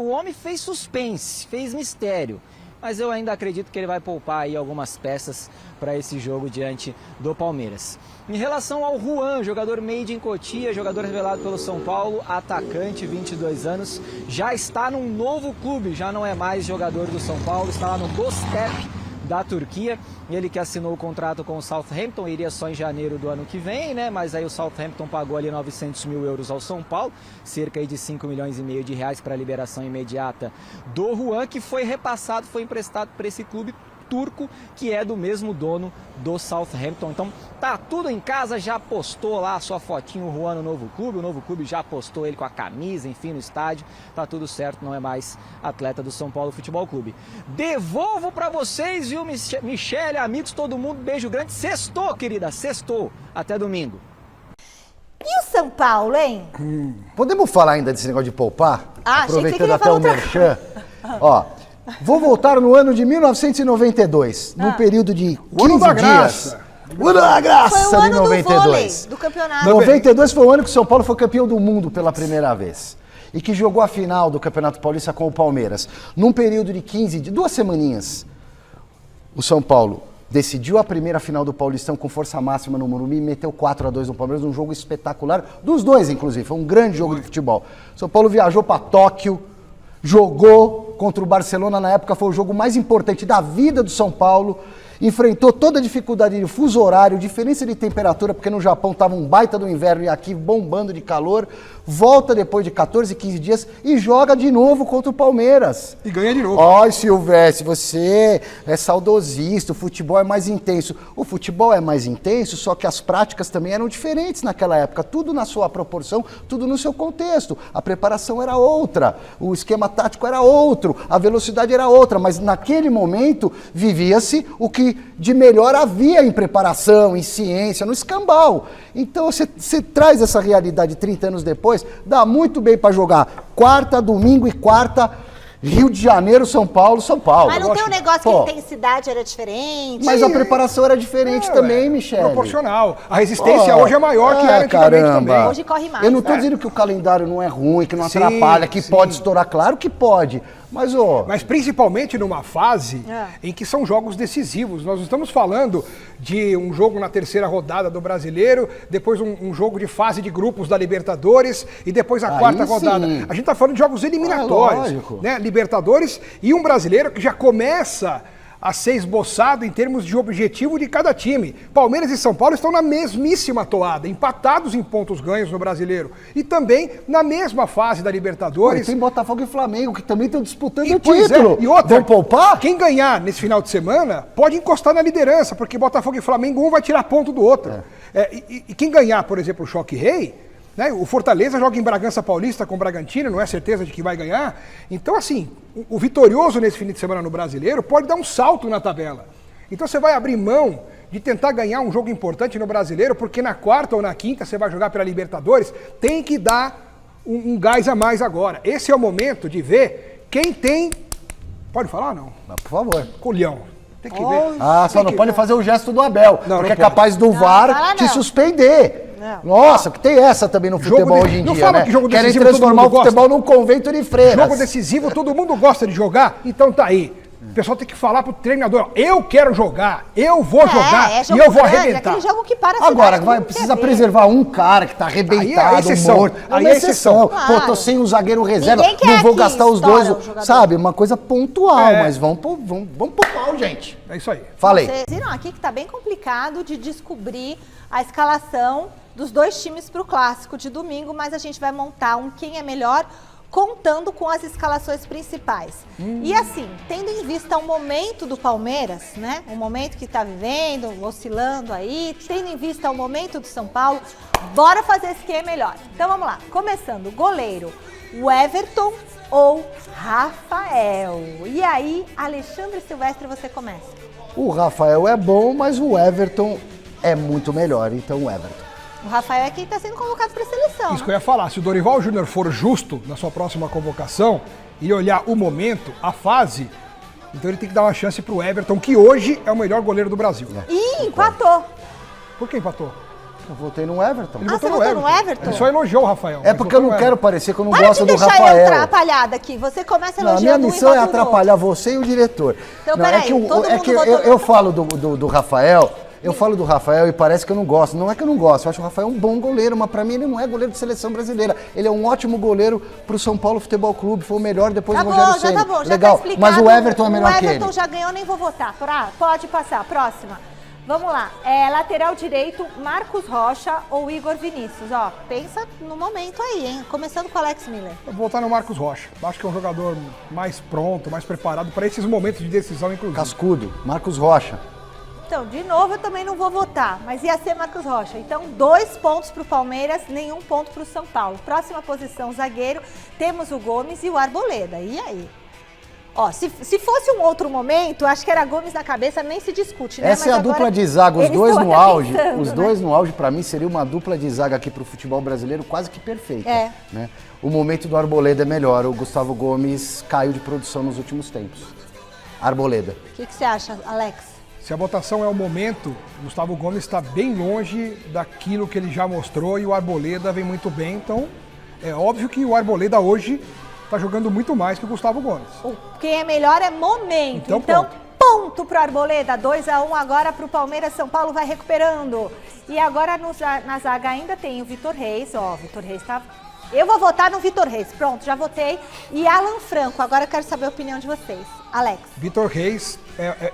E: suspense, fez mistério. Mas eu ainda acredito que ele vai poupar aí algumas peças para esse jogo diante do Palmeiras. Em relação ao Juan, jogador made in Cotia, jogador revelado pelo São Paulo, atacante, 22 anos, já está num novo clube, já não é mais jogador do São Paulo, está lá no Göztepe da Turquia. Ele que assinou o contrato com o Southampton, iria só em janeiro do ano que vem, né? Mas aí o Southampton pagou ali 900 mil euros ao São Paulo, cerca aí de 5 milhões e meio de reais para a liberação imediata do Juan, que foi repassado, foi emprestado para esse clube turco, que é do mesmo dono do Southampton. Então tá tudo em casa, já postou lá a sua fotinho o Juan no novo clube, o novo clube já postou ele com a camisa, enfim, no estádio, tá tudo certo, não é mais atleta do São Paulo Futebol Clube. Devolvo pra vocês, viu, Michele, amigos, todo mundo, beijo grande, sextou, querida, sextou, até domingo.
A: E o São Paulo, hein?
D: Podemos falar ainda desse negócio de poupar?
A: Aproveitando
D: até o merchan. Ó, vou voltar no ano de 1992, num período de 15 dias. O ano da graça
A: foi o ano
D: de 92.
A: Do vôlei, do campeonato.
D: 92 foi o ano que o São Paulo foi campeão do mundo pela primeira vez. E que jogou a final do Campeonato Paulista com o Palmeiras. Num período de 2 semaninhas, o São Paulo decidiu a primeira final do Paulistão com força máxima no Morumbi e meteu 4-2 no Palmeiras, um jogo espetacular, dos dois inclusive, foi um grande jogo de futebol. O São Paulo viajou para Tóquio, jogou contra o Barcelona, na época foi o jogo mais importante da vida do São Paulo, enfrentou toda a dificuldade de fuso horário, diferença de temperatura, porque no Japão estava um baita do inverno e aqui bombando de calor, volta depois de 14, 15 dias e joga de novo contra o Palmeiras.
C: E ganha de novo.
D: Ai, Silvestre, você é saudosista, o futebol é mais intenso. O futebol é mais intenso, só que as práticas também eram diferentes naquela época, tudo na sua proporção, tudo no seu contexto. A preparação era outra, o esquema tático era outro, a velocidade era outra, mas naquele momento vivia-se o que de melhor havia em preparação, em ciência, no escambau. Então você traz essa realidade 30 anos depois, dá muito bem para jogar quarta, domingo e quarta, Rio de Janeiro, São Paulo, São Paulo.
A: Mas não tem um negócio que a intensidade era diferente?
D: Mas a preparação era diferente também, Michele.
C: Proporcional. A resistência hoje é maior que era antigamente também.
A: Hoje corre mais.
D: Eu não estou dizendo que o calendário não é ruim, que não atrapalha, que pode estourar. Claro que pode. Mas
C: principalmente numa fase em que são jogos decisivos. Nós estamos falando de um jogo na terceira rodada do Brasileiro, depois um jogo de fase de grupos da Libertadores e depois a quarta rodada. A gente está falando de jogos eliminatórios, né? Libertadores e um brasileiro que já começa a ser esboçado em termos de objetivo de cada time. Palmeiras e São Paulo estão na mesmíssima toada, empatados em pontos ganhos no Brasileiro. E também na mesma fase da Libertadores.
D: Pô, tem Botafogo e Flamengo, que também estão disputando o título.
C: E outra,
D: vão poupar?
C: Quem ganhar nesse final de semana pode encostar na liderança, porque Botafogo e Flamengo um vai tirar ponto do outro. E quem ganhar, por exemplo, o Choque Rei, né, o Fortaleza joga em Bragança Paulista com o Bragantino, não é certeza de que vai ganhar. Então, assim, o vitorioso nesse fim de semana no Brasileiro pode dar um salto na tabela. Então você vai abrir mão de tentar ganhar um jogo importante no Brasileiro, porque na quarta ou na quinta você vai jogar pela Libertadores, tem que dar um gás a mais agora. Esse é o momento de ver quem tem... Pode falar ou não?
D: Por favor.
C: Colhão. Tem que ver.
D: Só não pode fazer o gesto do Abel, porque é capaz do VAR te suspender. Nossa, que tem essa também no futebol hoje em dia, né? Querem transformar o futebol num convento de freiras.
C: Jogo decisivo, todo mundo gosta de jogar, então tá aí. O pessoal tem que falar pro treinador, eu quero jogar, eu vou jogar e eu vou arrebentar.
A: Aquele jogo que para
D: agora, precisa preservar um cara que tá arrebentado, morto. Aí é exceção. Pô, tô sem um zagueiro reserva, não vou gastar os dois, sabe? Uma coisa pontual, mas vamos pro pau, gente.
C: É isso aí.
D: Falei.
A: Vocês viram aqui que tá bem complicado de descobrir a escalação dos dois times pro clássico de domingo, mas a gente vai montar um quem é melhor contando com as escalações principais. E assim, tendo em vista o momento do Palmeiras, né? O momento que está vivendo, oscilando aí, tendo em vista o momento do São Paulo, bora fazer esse quem é melhor. Então vamos lá, começando, goleiro, o Everton ou Rafael? E aí, Alexandre Silvestre, você começa.
D: O Rafael é bom, mas o Everton é muito melhor, então o Everton.
A: O Rafael é quem está sendo convocado para a seleção.
C: Isso que eu ia falar, se o Dorival Júnior for justo na sua próxima convocação e olhar o momento, a fase, então ele tem que dar uma chance pro Everton, que hoje é o melhor goleiro do Brasil.
A: Ih, empatou.
C: Por que empatou?
D: Eu votei no Everton.
A: Você votou no Everton?
C: Ele só elogiou o Rafael.
D: É porque eu não quero parecer que eu não gosto do Rafael.
A: Para de deixar eu atrapalhada aqui. Você começa elogiando
D: minha missão é atrapalhar você e o diretor.
A: Então, peraí,
D: eu falo do Rafael... Eu falo do Rafael e parece que eu não gosto. Não é que eu não gosto, eu acho o Rafael um bom goleiro, mas pra mim ele não é goleiro de seleção brasileira. Ele é um ótimo goleiro pro São Paulo Futebol Clube, foi o melhor depois do Rogério Ceni.
A: Tá bom, já
D: legal.
A: Tá
D: mas o Everton é melhor que ele.
A: O Everton já ganhou, nem vou votar. Pode passar, próxima. Vamos lá, lateral direito, Marcos Rocha ou Igor Vinícius? Ó, pensa no momento aí, hein? Começando com o Alex Miller.
C: Eu vou votar no Marcos Rocha. Acho que é um jogador mais pronto, mais preparado para esses momentos de decisão, inclusive.
D: Cascudo, Marcos Rocha.
A: Então, de novo, eu também não vou votar, mas ia ser Marcos Rocha. Então, 2 pontos para o Palmeiras, nenhum ponto para o São Paulo. Próxima posição, zagueiro, temos o Gomes e o Arboleda. E aí? Ó, se fosse um outro momento, acho que era Gomes na cabeça, nem se discute, né?
D: Essa é a dupla de zaga, os dois no auge. Os dois no auge, para mim, seria uma dupla de zaga aqui para o futebol brasileiro quase que perfeita. Né? O momento do Arboleda é melhor, o Gustavo Gomes caiu de produção nos últimos tempos. Arboleda.
A: O que você acha, Alex?
C: Se a votação é o momento, o Gustavo Gomes está bem longe daquilo que ele já mostrou e o Arboleda vem muito bem. Então, é óbvio que o Arboleda hoje está jogando muito mais que o Gustavo Gomes.
A: Quem é melhor é momento. Então ponto para o Arboleda. 2-1 agora para o Palmeiras. São Paulo vai recuperando. E agora na zaga ainda tem o Vitor Reis. Ó, o Vitor Reis está... Eu vou votar no Vitor Reis. Pronto, já votei. E Alan Franco. Agora eu quero saber a opinião de vocês. Alex.
C: Vitor Reis,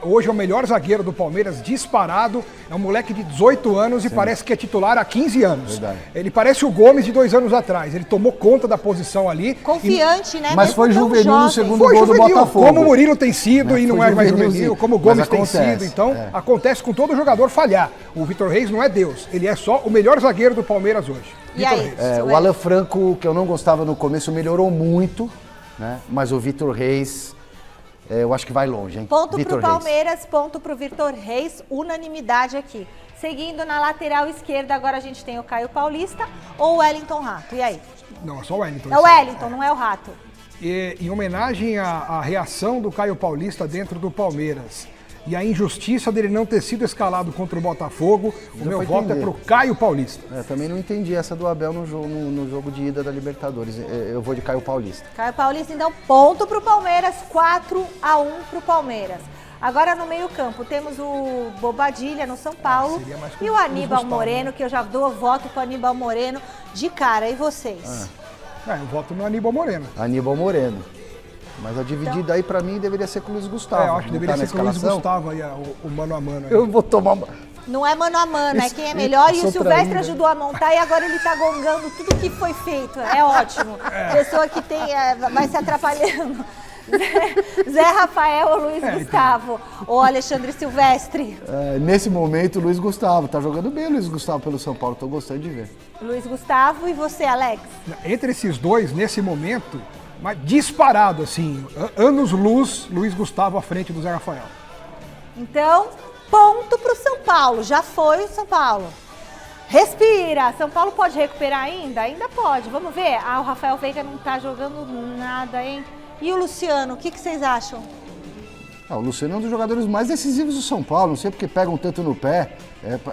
C: hoje é o melhor zagueiro do Palmeiras, disparado. É um moleque de 18 anos e parece que é titular há 15 anos.
D: Verdade.
C: Ele parece o Gomes de 2 anos atrás. Ele tomou conta da posição ali.
A: Confiante, né?
D: Mas
A: Mesmo
D: foi
A: tão
D: juvenil no
A: jovem.
D: segundo
C: Foi
D: gol do
C: juvenil,
D: Botafogo.
C: como o Murilo tem sido e não
D: Foi
C: é mais juvenil,
D: juvenilzinho.
C: como o Gomes
D: Mas
C: tem
D: acontece,
C: sido. Então, acontece com todo jogador falhar. O Vitor Reis não é Deus. Ele é só o melhor zagueiro do Palmeiras hoje.
A: E
C: Vitor
A: aí?
C: Reis.
D: O Alan Franco, que eu não gostava no começo, melhorou muito, né? Mas o Vitor Reis, eu acho que vai longe, hein?
A: Ponto
D: Vitor
A: pro
D: Reis.
A: Palmeiras, ponto pro Vitor Reis, unanimidade aqui. Seguindo na lateral esquerda, agora a gente tem o Caio Paulista ou o Wellington Rato. E aí?
C: Não, é só o Wellington.
A: É o Wellington, não é o Rato.
C: E, em homenagem à reação do Caio Paulista dentro do Palmeiras e a injustiça dele não ter sido escalado contra o Botafogo, o meu voto é pro Caio Paulista.
D: Também não entendi essa do Abel no jogo de ida da Libertadores. Eu vou de Caio Paulista.
A: Caio Paulista, então, ponto pro Palmeiras, 4-1 pro Palmeiras. Agora no meio-campo temos o Bobadilha no São Paulo e o Aníbal Moreno, que eu já dou voto pro Aníbal Moreno de cara. E vocês?
C: Eu voto no Aníbal Moreno.
D: Aníbal Moreno. Mas a dividida aí, pra mim, deveria ser com o Luiz Gustavo.
C: Eu acho que
D: Não
C: deveria
D: tá na
C: ser com o Luiz
D: escalação?
C: Gustavo aí, o mano a mano. Aí.
D: Eu vou tomar...
A: Não é mano a mano, é quem é melhor. E o Silvestre
D: traída.
A: ajudou a montar e agora ele tá gongando tudo que foi feito. É ótimo. Pessoa que tem, vai se atrapalhando. Zé Rafael ou Luiz Gustavo? Ou Alexandre Silvestre?
D: Nesse momento, o Luiz Gustavo. Tá jogando bem o Luiz Gustavo pelo São Paulo. Tô gostando de ver.
A: Luiz Gustavo e você, Alex?
C: Entre esses dois, nesse momento, mas disparado, assim, anos-luz, Luiz Gustavo à frente do Zé Rafael.
A: Então, ponto pro São Paulo. Já foi o São Paulo. Respira! São Paulo pode recuperar ainda? Ainda pode. Vamos ver. O Rafael Veiga não tá jogando nada, hein? E o Luciano, o que vocês acham?
D: O Luciano é um dos jogadores mais decisivos do São Paulo. Não sei porque pegam tanto no pé.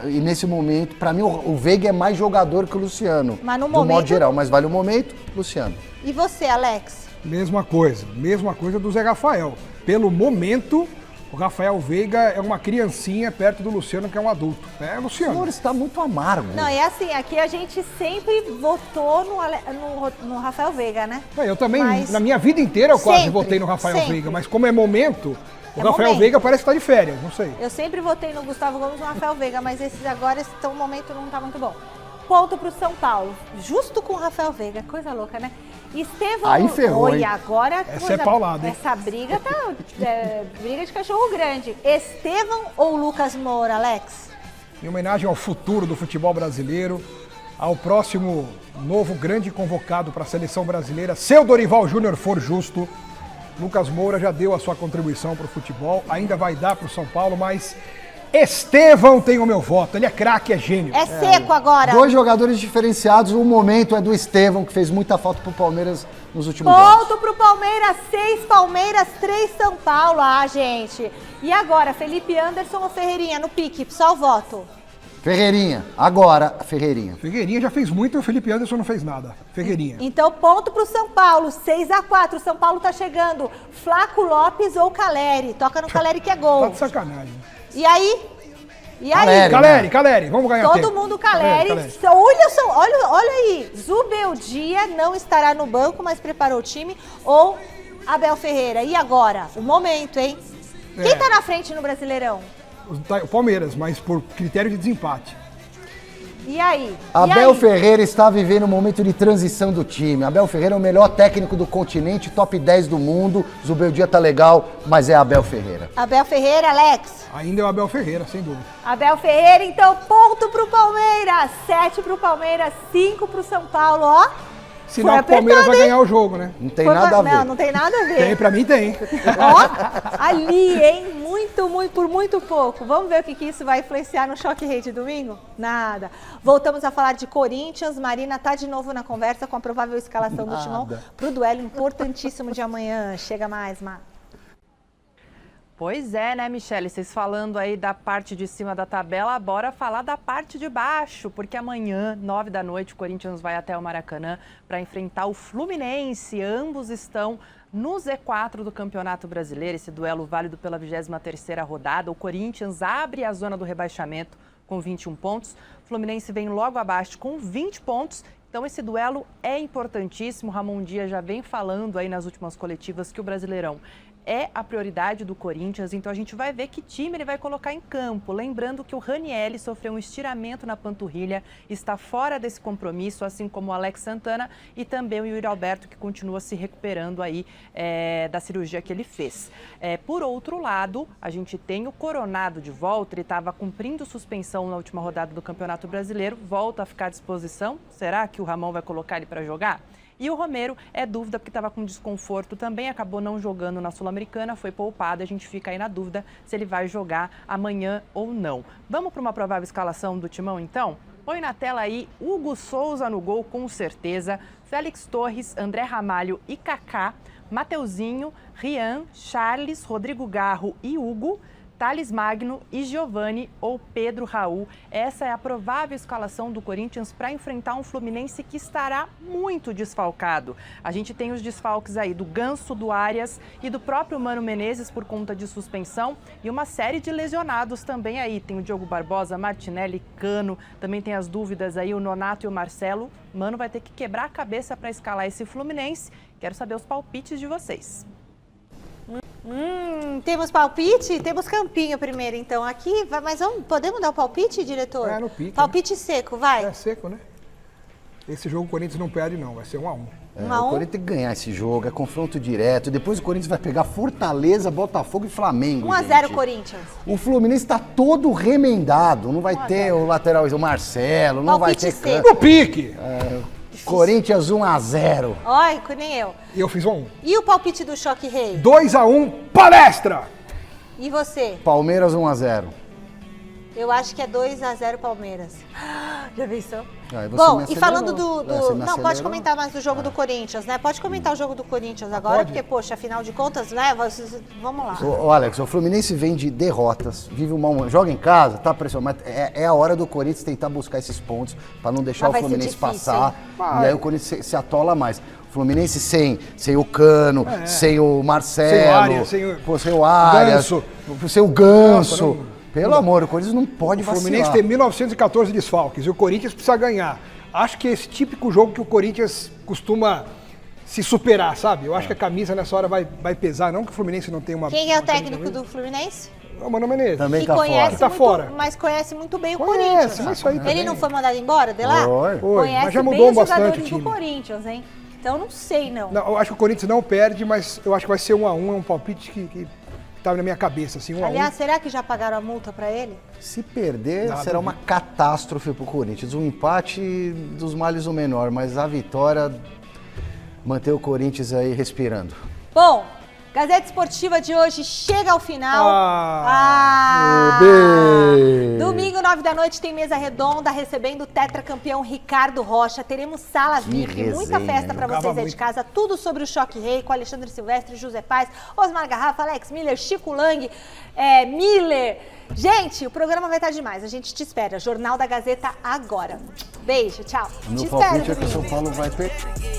D: E nesse momento, pra mim, o Veiga é mais jogador que o Luciano.
A: Mas no
D: do
A: momento...
D: modo geral. Mas vale o momento, Luciano.
A: E você, Alex?
C: Mesma coisa do Zé Rafael. Pelo momento, o Rafael Veiga é uma criancinha perto do Luciano, que é um adulto. É, Luciano.
D: O senhor está muito amargo.
A: Não, é assim, aqui a gente sempre votou no Rafael Veiga, né?
C: Eu também,
A: Mas...
C: na minha vida inteira, eu quase
A: Sempre,
C: vou no Rafael
A: sempre.
C: Veiga. Mas como é momento, o Rafael
A: momento.
C: Veiga parece que tá de férias, não sei.
A: Eu sempre votei no Gustavo Gomes e no Rafael Veiga, mas esses agora, o momento não tá muito bom. Ponto pro São Paulo, justo com o Rafael Veiga, coisa louca, né? Estevão...
D: Aí ferrou,
A: Oi,
D: hein?
A: agora...
C: Essa é paulada, hein?
A: Essa briga tá... briga de cachorro grande. Estevão ou Lucas Moura, Alex?
C: Em homenagem ao futuro do futebol brasileiro, ao próximo novo grande convocado para a seleção brasileira, se o Dorival Júnior for justo, Lucas Moura já deu a sua contribuição para o futebol, ainda vai dar para o São Paulo, mas Estevão tem o meu voto, ele é craque, é gênio.
A: É seco agora.
D: 2 jogadores diferenciados, o momento é do Estevão, que fez muita falta pro Palmeiras nos últimos jogos.
A: Ponto pro Palmeiras, 6 Palmeiras, 3 São Paulo. Gente. E agora, Felipe Anderson ou Ferreirinha no pique? Só o voto.
D: Ferreirinha, agora Ferreirinha.
C: Ferreirinha já fez muito e o Felipe Anderson não fez nada. Ferreirinha.
A: Então, ponto pro São Paulo, 6-4. São Paulo tá chegando. Flaco Lopes ou Caleri? Toca no Caleri que é gol.
C: Tá de sacanagem.
A: E aí? E aí?
C: Caleri, vamos ganhar
A: Todo
C: tempo.
A: mundo Caleri. Olha aí, Zubeldia não estará no banco, mas preparou o time. Ou Abel Ferreira. E agora? O momento, hein? Quem tá na frente no Brasileirão?
C: O Palmeiras, mas por critério de desempate.
A: E aí?
D: Abel Ferreira está vivendo um momento de transição do time. Abel Ferreira é o melhor técnico do continente, top 10 do mundo. Zubeldia tá legal, mas é Abel Ferreira.
A: Abel Ferreira, Alex?
C: Ainda é o Abel Ferreira, sem dúvida.
A: Abel Ferreira, então, ponto pro Palmeiras. 7 pro Palmeiras, 5 pro São Paulo, ó.
C: Sinal que o Palmeiras vai ganhar o jogo, né?
D: Não tem nada a ver.
A: Não tem nada a ver.
C: Tem, pra mim tem.
A: Ó, ali, hein? Por muito pouco. Vamos ver o que isso vai influenciar no Choque Rei de domingo? Nada. Voltamos a falar de Corinthians. Marina tá de novo na conversa com a provável escalação do Timão pro duelo importantíssimo de amanhã. Chega mais, Mar.
H: Pois é, né, Michele? Vocês falando aí da parte de cima da tabela, bora falar da parte de baixo, porque amanhã, 9 da noite, o Corinthians vai até o Maracanã para enfrentar o Fluminense. Ambos estão no Z4 do Campeonato Brasileiro, esse duelo válido pela 23ª rodada. O Corinthians abre a zona do rebaixamento com 21 pontos, o Fluminense vem logo abaixo com 20 pontos. Então esse duelo é importantíssimo. Ramon Dias já vem falando aí nas últimas coletivas que o Brasileirão é a prioridade do Corinthians, então a gente vai ver que time ele vai colocar em campo. Lembrando que o Ranieri sofreu um estiramento na panturrilha, está fora desse compromisso, assim como o Alex Santana e também o Yuri Alberto, que continua se recuperando aí da cirurgia que ele fez. Por outro lado, a gente tem o Coronado de volta, ele estava cumprindo suspensão na última rodada do Campeonato Brasileiro, volta a ficar à disposição. Será que o Ramon vai colocar ele para jogar? E o Romero é dúvida porque estava com desconforto também, acabou não jogando na Sul-Americana, foi poupado, a gente fica aí na dúvida se ele vai jogar amanhã ou não. Vamos para uma provável escalação do Timão então? Põe na tela aí Hugo Souza no gol com certeza, Félix Torres, André Ramalho e Kaká, Mateuzinho, Rian, Charles, Rodrigo Garro e Hugo, Thales Magno e Giovani ou Pedro Raul. Essa é a provável escalação do Corinthians para enfrentar um Fluminense que estará muito desfalcado. A gente tem os desfalques aí do Ganso, do Arias e do próprio Mano Menezes por conta de suspensão e uma série de lesionados também aí. Tem o Diogo Barbosa, Martinelli, Cano, também tem as dúvidas aí, o Nonato e o Marcelo. Mano vai ter que quebrar a cabeça para escalar esse Fluminense. Quero saber os palpites de vocês.
A: Temos palpite? Temos campinho primeiro, então, aqui. Mas podemos dar o palpite, diretor?
C: No pique.
A: Palpite seco, vai.
C: É seco, né? Esse jogo o Corinthians não perde, não. Vai ser 1-1.
D: O Corinthians tem que ganhar esse jogo, é confronto direto. Depois o Corinthians vai pegar Fortaleza, Botafogo e Flamengo.
A: 1-0 Corinthians.
D: O Fluminense está todo remendado. Não vai ter o lateral, o Marcelo, não vai ter
C: No pique!
D: Corinthians 1-0.
A: Olha, nem eu.
C: E eu fiz 1-1.
A: E o palpite do Choque Rei?
C: 2-1, palestra!
A: E você?
D: Palmeiras 1-0.
A: Eu acho que é 2-0 Palmeiras. Já pensou?
D: Bom,
A: e falando não, pode comentar mais do jogo do Corinthians, né? Pode comentar o jogo do Corinthians agora, porque, poxa, afinal de contas, né? Vamos lá.
D: Ô, Alex, o Fluminense vem de derrotas, vive um mau... Joga em casa, tá pressionado, mas é a hora do Corinthians tentar buscar esses pontos para não deixar o Fluminense passar. E aí o Corinthians se atola mais. O Fluminense sem o Cano, sem o Marcelo, sem o Arias, sem o Ganso. Pelo amor, o Corinthians não pode vacilar.
C: O Fluminense tem 1914 desfalques e o Corinthians precisa ganhar. Acho que é esse típico jogo que o Corinthians costuma se superar, sabe? Eu acho que a camisa nessa hora vai pesar, não que o Fluminense não tenha uma...
A: Quem é o técnico do Fluminense?
C: É o Mano Menezes.
D: Também tá fora.
C: Tá fora.
A: Mas conhece muito bem o Corinthians.
C: Mas isso aí
A: Ele não foi mandado embora de lá? Conhece
C: mas já
A: bem
C: mudou
A: os
C: bastante
A: jogadores
C: o time.
A: do Corinthians, hein? Então não sei, não.
C: Eu acho que o Corinthians não perde, mas eu acho que vai ser 1-1, é um palpite que tá na minha cabeça, assim, 1-1.
A: Aliás, será que já pagaram a multa pra ele?
D: Se perder, será uma catástrofe pro Corinthians. Um empate dos males o menor, mas a vitória mantém o Corinthians aí respirando.
A: Bom, Gazeta Esportiva de hoje chega ao final. Domingo, 9 da noite, tem mesa redonda recebendo o tetracampeão Ricardo Rocha. Teremos sala VIP, muita festa para vocês aí de casa. Tudo sobre o Choque Rei com Alexandre Silvestre, José Paz, Osmar Garrafa, Alex Miller, Chico Lang, Miller. Gente, o programa vai estar demais. A gente te espera. Jornal da Gazeta agora. Beijo, tchau.
D: Meu
A: te
D: palpite
A: espero,
D: é que o São Paulo vai perder.